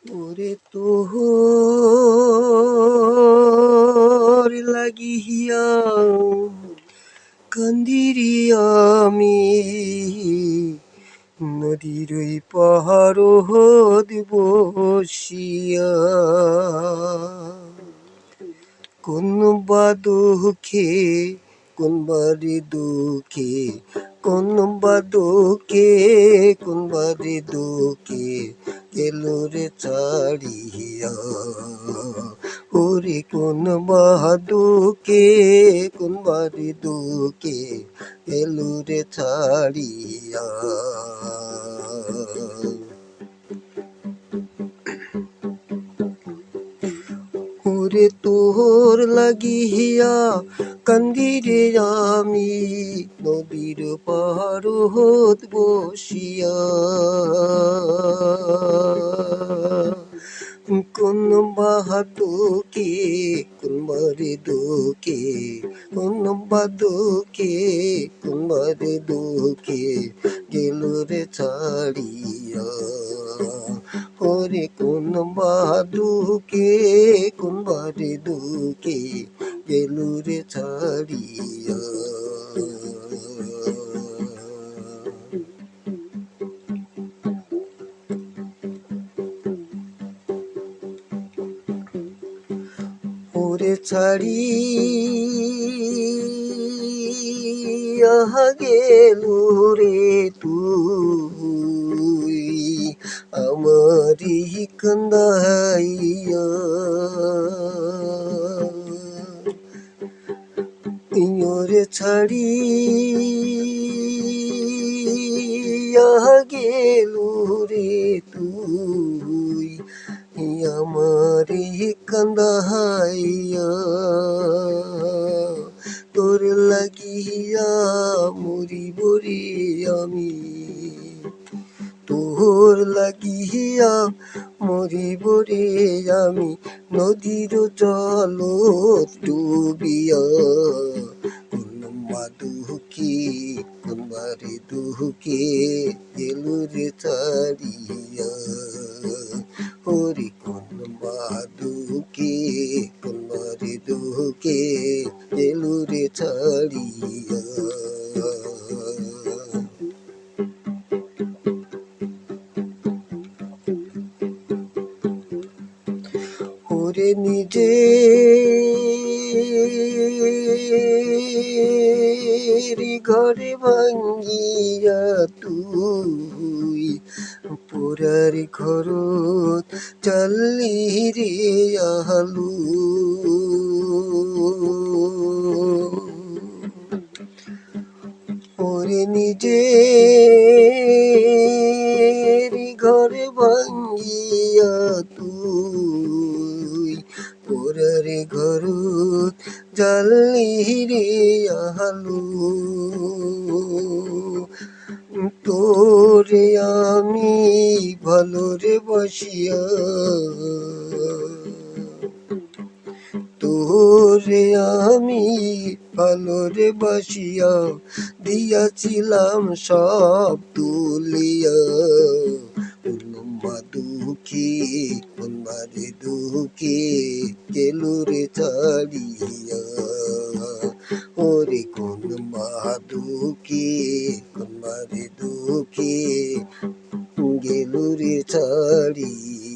ওরে তোর লাগিয়া কান্দিরি আমি নদীর ওই পাহাড় বসিয়া কোন বা দুঃখে কোন বারে দুঃখে কোন বা দুঃখে কোন বারে দুঃখে গেল রে ছাড়িয়া ওরে কোন বা দুঃখে কোন বারে দুঃখে গেল রে ছাড়িয়া ওরে তোর লাগিয়া কান্দিরে আমি নদীর পাহাড় বসিয়া কোন বাহাদুকে কোন বারে দুকে কোন বাদুকে কোন বারে দুকে গেল রে ছাড়িয়া ওরে কোন বাদুকে কোন বারে দুকে গেল রে ছাড়িয়া ওরে ছাড়িয়া গেল রে তুই আমারি কান্দাইয়া ওরে ছাড়িয়া গেল রে তুই আমারে কান্দাইয়া তোর লাগিয়া মরিব রে আমি তোর লাগিয়া মরিব রে আমি নদীর জল ডুবিয়া কোন দুঃখী কোন বারে দুঃখে গেল রে ছাড়িয়া ওরে কোন দুঃখে কোন বারে দুঃখে গেল রে ছাড়িয়া ওরে নিজে ঘরে ভাঙ্গিয়া তুই পোড়ার ঘর চাল্লি রে আলু ওরে নিজে ঘরে ভাঙ্গিয়া তুই পোড়ার ঘর জ্বালি রে আলু তোরে আমি ভালো রে বসিয়া তোরে আমি ভালো রে বাসিয়া দিয়াছিলাম সব তুলিয়া কোন দুঃখী কোন বারে দুঃখী গেল রে ছাড়িয়া ওরে কোন দুঃখী কোন বারে দুঃখী গেল রে ছাড়িয়া।